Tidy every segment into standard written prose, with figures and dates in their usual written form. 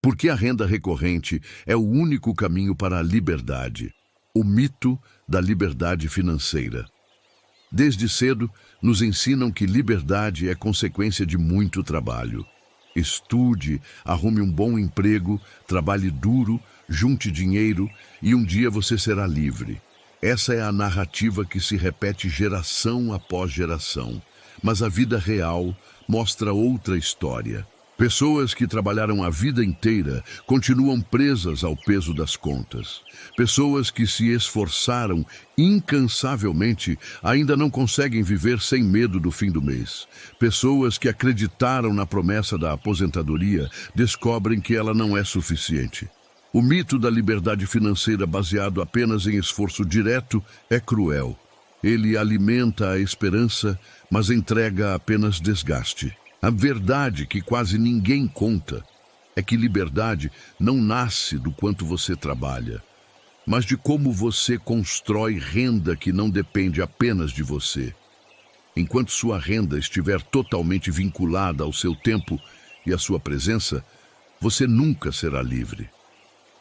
Porque a renda recorrente é o único caminho para a liberdade, o mito da liberdade financeira. Desde cedo, nos ensinam que liberdade é consequência de muito trabalho. Estude, arrume um bom emprego, trabalhe duro, junte dinheiro e um dia você será livre. Essa é a narrativa que se repete geração após geração. Mas a vida real mostra outra história. Pessoas que trabalharam a vida inteira continuam presas ao peso das contas. Pessoas que se esforçaram incansavelmente ainda não conseguem viver sem medo do fim do mês. Pessoas que acreditaram na promessa da aposentadoria descobrem que ela não é suficiente. O mito da liberdade financeira baseado apenas em esforço direto é cruel. Ele alimenta a esperança, mas entrega apenas desgaste. A verdade que quase ninguém conta é que liberdade não nasce do quanto você trabalha, mas de como você constrói renda que não depende apenas de você. Enquanto sua renda estiver totalmente vinculada ao seu tempo e à sua presença, você nunca será livre.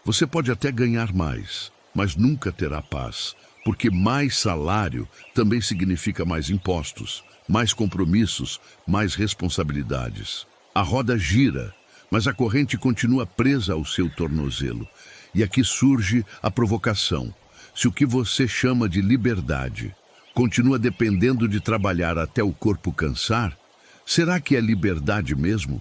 Você pode até ganhar mais, mas nunca terá paz, porque mais salário também significa mais impostos, mais compromissos, mais responsabilidades. A roda gira, mas a corrente continua presa ao seu tornozelo. E aqui surge a provocação. Se o que você chama de liberdade continua dependendo de trabalhar até o corpo cansar, será que é liberdade mesmo?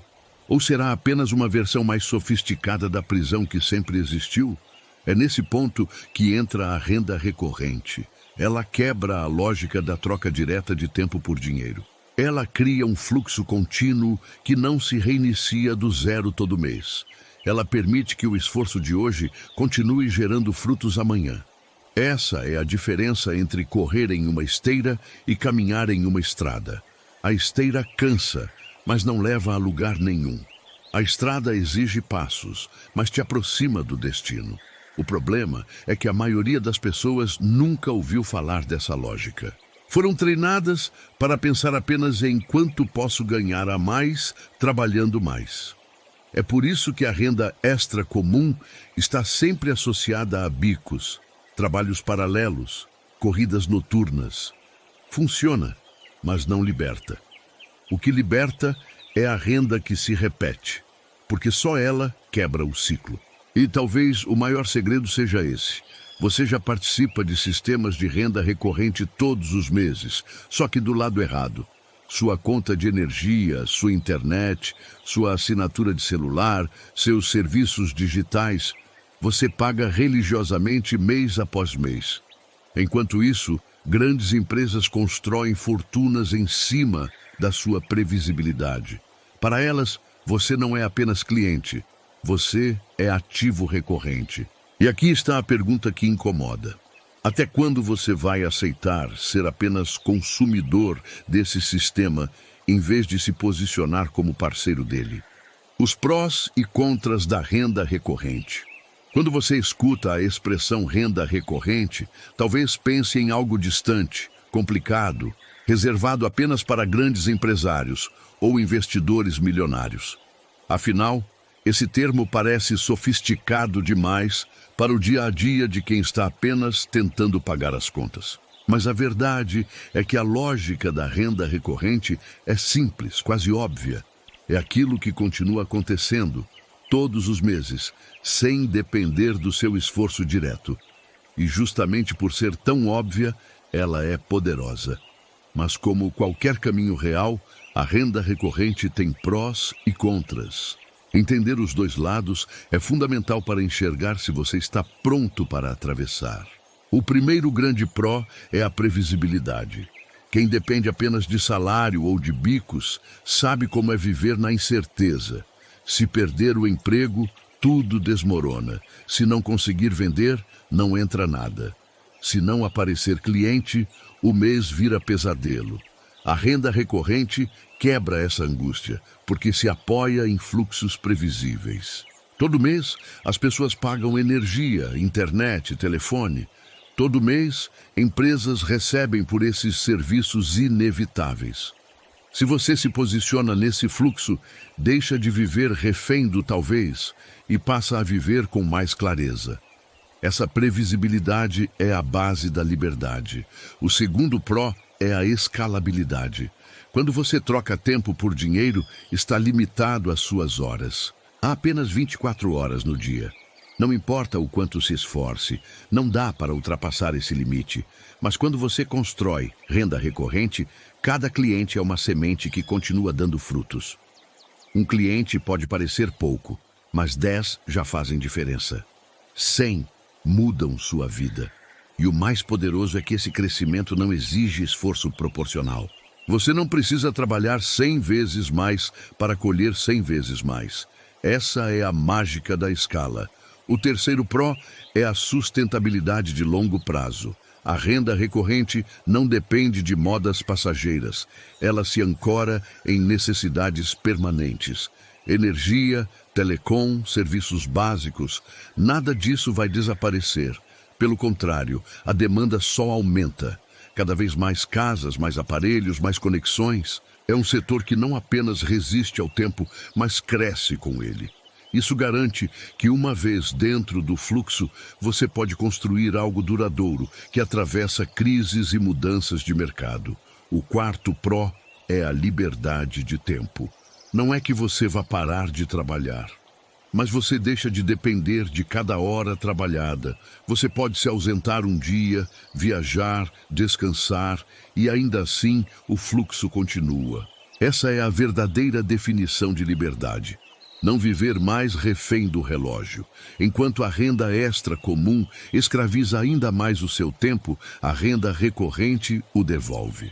Ou será apenas uma versão mais sofisticada da prisão que sempre existiu? É nesse ponto que entra a renda recorrente. Ela quebra a lógica da troca direta de tempo por dinheiro. Ela cria um fluxo contínuo que não se reinicia do zero todo mês. Ela permite que o esforço de hoje continue gerando frutos amanhã. Essa é a diferença entre correr em uma esteira e caminhar em uma estrada. A esteira cansa, mas não leva a lugar nenhum. A estrada exige passos, mas te aproxima do destino. O problema é que a maioria das pessoas nunca ouviu falar dessa lógica. Foram treinadas para pensar apenas em quanto posso ganhar a mais trabalhando mais. É por isso que a renda extra comum está sempre associada a bicos, trabalhos paralelos, corridas noturnas. Funciona, mas não liberta. O que liberta é a renda que se repete, porque só ela quebra o ciclo. E talvez o maior segredo seja esse. Você já participa de sistemas de renda recorrente todos os meses, só que do lado errado. Sua conta de energia, sua internet, sua assinatura de celular, seus serviços digitais, você paga religiosamente mês após mês. Enquanto isso, grandes empresas constroem fortunas em cima da sua previsibilidade. Para elas, você não é apenas cliente. Você é ativo recorrente. E aqui está a pergunta que incomoda. Até quando você vai aceitar ser apenas consumidor desse sistema, em vez de se posicionar como parceiro dele? Os prós e contras da renda recorrente. Quando você escuta a expressão renda recorrente, talvez pense em algo distante, complicado, reservado apenas para grandes empresários ou investidores milionários. Afinal, esse termo parece sofisticado demais para o dia a dia de quem está apenas tentando pagar as contas. Mas a verdade é que a lógica da renda recorrente é simples, quase óbvia. É aquilo que continua acontecendo todos os meses, sem depender do seu esforço direto. E justamente por ser tão óbvia, ela é poderosa. Mas como qualquer caminho real, a renda recorrente tem prós e contras. Entender os dois lados é fundamental para enxergar se você está pronto para atravessar. O primeiro grande pró é a previsibilidade. Quem depende apenas de salário ou de bicos sabe como é viver na incerteza. Se perder o emprego, tudo desmorona. Se não conseguir vender, não entra nada. Se não aparecer cliente, o mês vira pesadelo. A renda recorrente quebra essa angústia, porque se apoia em fluxos previsíveis. Todo mês, as pessoas pagam energia, internet, telefone. Todo mês, empresas recebem por esses serviços inevitáveis. Se você se posiciona nesse fluxo, deixa de viver refém do talvez e passa a viver com mais clareza. Essa previsibilidade é a base da liberdade. O segundo pró é a escalabilidade. Quando você troca tempo por dinheiro, está limitado às suas horas. Há apenas 24 horas no dia. Não importa o quanto se esforce, não dá para ultrapassar esse limite. Mas quando você constrói renda recorrente, cada cliente é uma semente que continua dando frutos. Um cliente pode parecer pouco, mas 10 já fazem diferença. 100 mudam sua vida. E o mais poderoso é que esse crescimento não exige esforço proporcional. Você não precisa trabalhar 100 vezes mais para colher 100 vezes mais. Essa é a mágica da escala. O terceiro pró é a sustentabilidade de longo prazo. A renda recorrente não depende de modas passageiras. Ela se ancora em necessidades permanentes. Energia, telecom, serviços básicos, nada disso vai desaparecer. Pelo contrário, a demanda só aumenta. Cada vez mais casas, mais aparelhos, mais conexões. É um setor que não apenas resiste ao tempo, mas cresce com ele. Isso garante que, uma vez dentro do fluxo, você pode construir algo duradouro, que atravessa crises e mudanças de mercado. O quarto pró é a liberdade de tempo. Não é que você vá parar de trabalhar, mas você deixa de depender de cada hora trabalhada. Você pode se ausentar um dia, viajar, descansar, e ainda assim o fluxo continua. Essa é a verdadeira definição de liberdade. Não viver mais refém do relógio. Enquanto a renda extra comum escraviza ainda mais o seu tempo, a renda recorrente o devolve.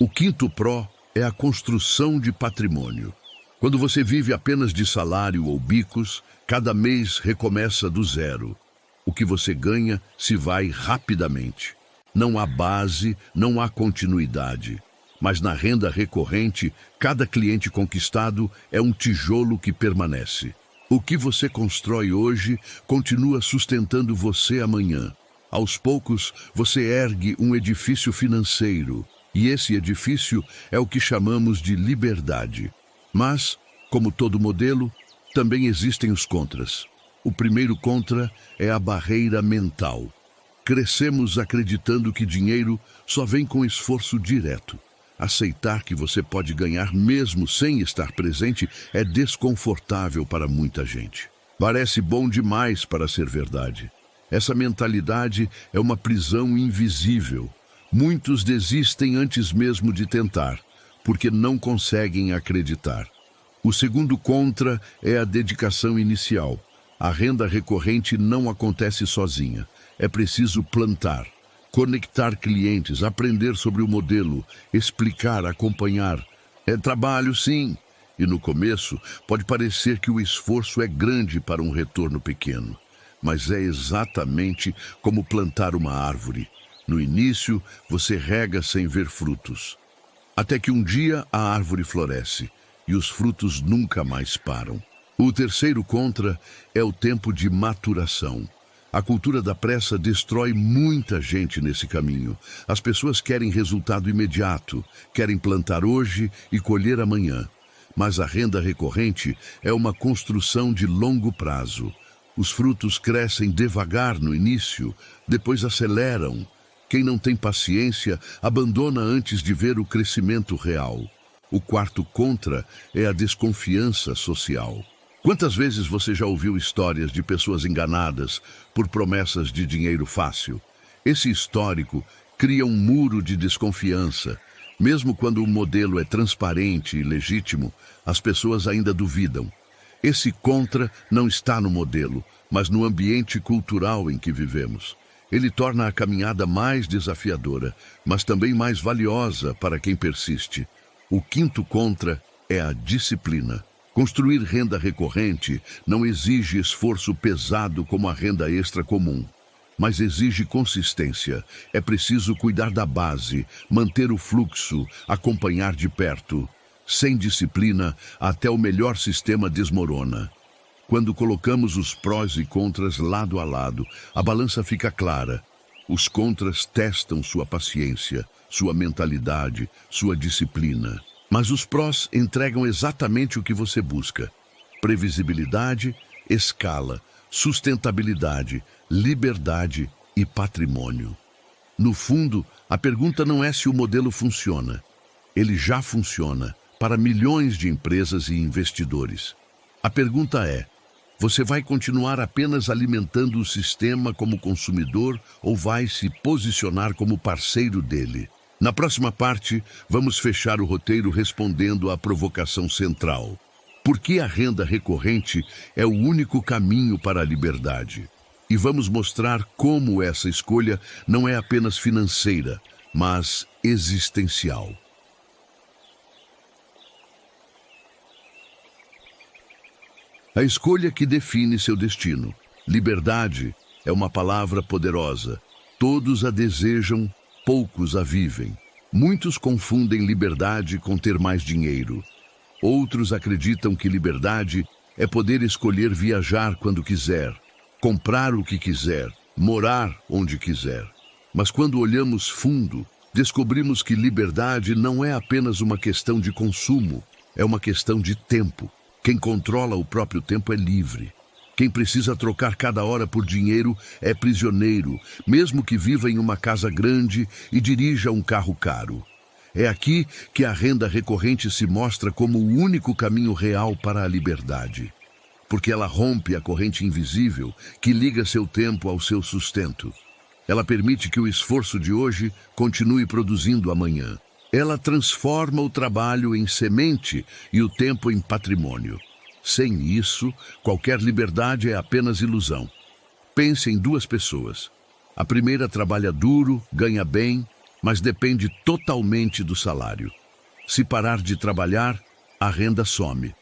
O quinto pró é a construção de patrimônio. Quando você vive apenas de salário ou bicos, cada mês recomeça do zero. O que você ganha se vai rapidamente. Não há base, não há continuidade. Mas na renda recorrente, cada cliente conquistado é um tijolo que permanece. O que você constrói hoje continua sustentando você amanhã. Aos poucos, você ergue um edifício financeiro. E esse edifício é o que chamamos de liberdade. Mas, como todo modelo, também existem os contras. O primeiro contra é a barreira mental. Crescemos acreditando que dinheiro só vem com esforço direto. Aceitar que você pode ganhar mesmo sem estar presente é desconfortável para muita gente. Parece bom demais para ser verdade. Essa mentalidade é uma prisão invisível. Muitos desistem antes mesmo de tentar, porque não conseguem acreditar. O segundo contra é a dedicação inicial. A renda recorrente não acontece sozinha. É preciso plantar, conectar clientes, aprender sobre o modelo, explicar, acompanhar. É trabalho, sim. E no começo, pode parecer que o esforço é grande para um retorno pequeno. Mas é exatamente como plantar uma árvore. No início, você rega sem ver frutos. Até que um dia a árvore floresce e os frutos nunca mais param. O terceiro contra é o tempo de maturação. A cultura da pressa destrói muita gente nesse caminho. As pessoas querem resultado imediato, querem plantar hoje e colher amanhã. Mas a renda recorrente é uma construção de longo prazo. Os frutos crescem devagar no início, depois aceleram. Quem não tem paciência abandona antes de ver o crescimento real. O quarto contra é a desconfiança social. Quantas vezes você já ouviu histórias de pessoas enganadas por promessas de dinheiro fácil? Esse histórico cria um muro de desconfiança. Mesmo quando o modelo é transparente e legítimo, as pessoas ainda duvidam. Esse contra não está no modelo, mas no ambiente cultural em que vivemos. Ele torna a caminhada mais desafiadora, mas também mais valiosa para quem persiste. O quinto contra é a disciplina. Construir renda recorrente não exige esforço pesado como a renda extra comum, mas exige consistência. É preciso cuidar da base, manter o fluxo, acompanhar de perto. Sem disciplina, até o melhor sistema desmorona. Quando colocamos os prós e contras lado a lado, a balança fica clara. Os contras testam sua paciência, sua mentalidade, sua disciplina. Mas os prós entregam exatamente o que você busca: previsibilidade, escala, sustentabilidade, liberdade e patrimônio. No fundo, a pergunta não é se o modelo funciona. Ele já funciona para milhões de empresas e investidores. A pergunta é: você vai continuar apenas alimentando o sistema como consumidor ou vai se posicionar como parceiro dele? Na próxima parte, vamos fechar o roteiro respondendo à provocação central: por que a renda recorrente é o único caminho para a liberdade? E vamos mostrar como essa escolha não é apenas financeira, mas existencial. A escolha que define seu destino. Liberdade é uma palavra poderosa. Todos a desejam, poucos a vivem. Muitos confundem liberdade com ter mais dinheiro. Outros acreditam que liberdade é poder escolher viajar quando quiser, comprar o que quiser, morar onde quiser. Mas quando olhamos fundo, descobrimos que liberdade não é apenas uma questão de consumo, é uma questão de tempo. Quem controla o próprio tempo é livre. Quem precisa trocar cada hora por dinheiro é prisioneiro, mesmo que viva em uma casa grande e dirija um carro caro. É aqui que a renda recorrente se mostra como o único caminho real para a liberdade. Porque ela rompe a corrente invisível que liga seu tempo ao seu sustento. Ela permite que o esforço de hoje continue produzindo amanhã. Ela transforma o trabalho em semente e o tempo em patrimônio. Sem isso, qualquer liberdade é apenas ilusão. Pense em duas pessoas. A primeira trabalha duro, ganha bem, mas depende totalmente do salário. Se parar de trabalhar, a renda some.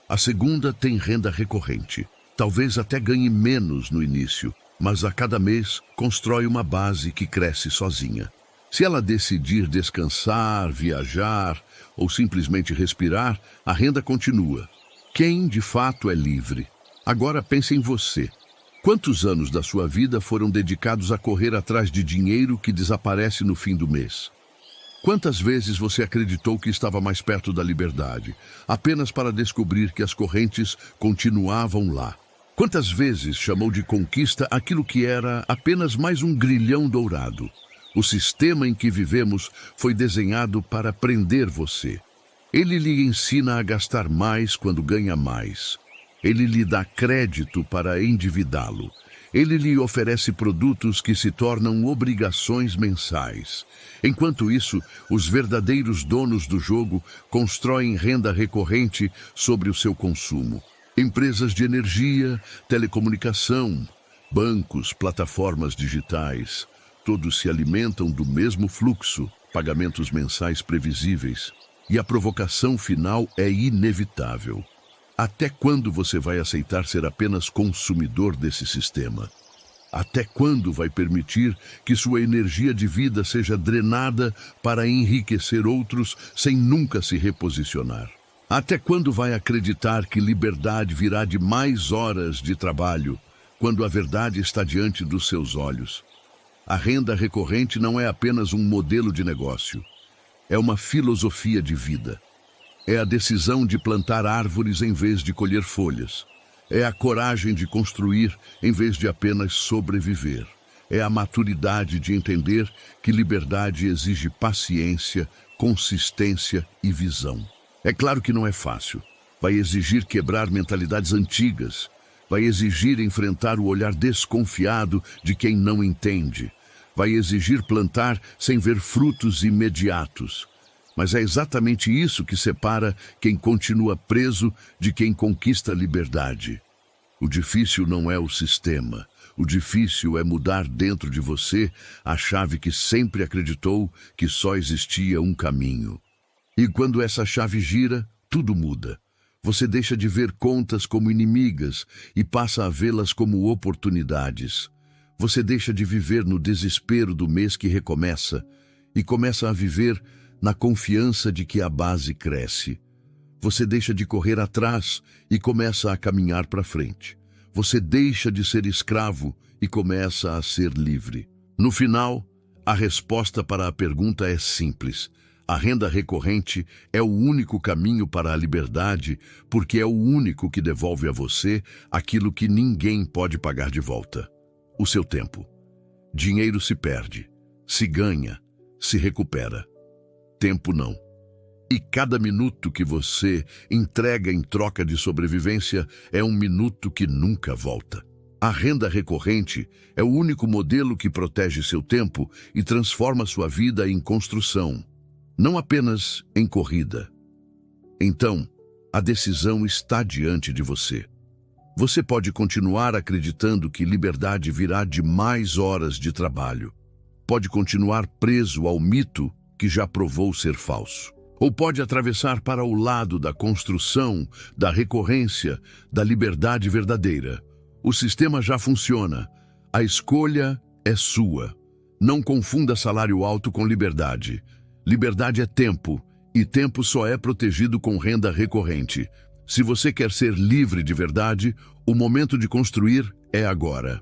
A segunda tem renda recorrente. Talvez até ganhe menos no início, mas a cada mês constrói uma base que cresce sozinha. Se ela decidir descansar, viajar ou simplesmente respirar, a renda continua. Quem de fato é livre? Agora pense em você. Quantos anos da sua vida foram dedicados a correr atrás de dinheiro que desaparece no fim do mês? Quantas vezes você acreditou que estava mais perto da liberdade, apenas para descobrir que as correntes continuavam lá? Quantas vezes chamou de conquista aquilo que era apenas mais um grilhão dourado? O sistema em que vivemos foi desenhado para prender você. Ele lhe ensina a gastar mais quando ganha mais. Ele lhe dá crédito para endividá-lo. Ele lhe oferece produtos que se tornam obrigações mensais. Enquanto isso, os verdadeiros donos do jogo constroem renda recorrente sobre o seu consumo. Empresas de energia, telecomunicação, bancos, plataformas digitais, todos se alimentam do mesmo fluxo, pagamentos mensais previsíveis. E a provocação final é inevitável. Até quando você vai aceitar ser apenas consumidor desse sistema? Até quando vai permitir que sua energia de vida seja drenada para enriquecer outros sem nunca se reposicionar? Até quando vai acreditar que liberdade virá de mais horas de trabalho, quando a verdade está diante dos seus olhos? A renda recorrente não é apenas um modelo de negócio. É uma filosofia de vida. É a decisão de plantar árvores em vez de colher folhas. É a coragem de construir em vez de apenas sobreviver. É a maturidade de entender que liberdade exige paciência, consistência e visão. É claro que não é fácil. Vai exigir quebrar mentalidades antigas. Vai exigir enfrentar o olhar desconfiado de quem não entende. Vai exigir plantar sem ver frutos imediatos. Mas é exatamente isso que separa quem continua preso de quem conquista a liberdade. O difícil não é o sistema. O difícil é mudar dentro de você a chave que sempre acreditou que só existia um caminho. E quando essa chave gira, tudo muda. Você deixa de ver contas como inimigas e passa a vê-las como oportunidades. Você deixa de viver no desespero do mês que recomeça e começa a viver na confiança de que a base cresce. Você deixa de correr atrás e começa a caminhar para frente. Você deixa de ser escravo e começa a ser livre. No final, a resposta para a pergunta é simples. A renda recorrente é o único caminho para a liberdade, porque é o único que devolve a você aquilo que ninguém pode pagar de volta: o seu tempo. Dinheiro se perde, se ganha, se recupera. Tempo não. E cada minuto que você entrega em troca de sobrevivência é um minuto que nunca volta. A renda recorrente é o único modelo que protege seu tempo e transforma sua vida em construção, não apenas em corrida. Então, a decisão está diante de você. Você pode continuar acreditando que liberdade virá de mais horas de trabalho. Pode continuar preso ao mito que já provou ser falso. Ou pode atravessar para o lado da construção, da recorrência, da liberdade verdadeira. O sistema já funciona. A escolha é sua. Não confunda salário alto com liberdade. Liberdade é tempo, e tempo só é protegido com renda recorrente. Se você quer ser livre de verdade, o momento de construir é agora.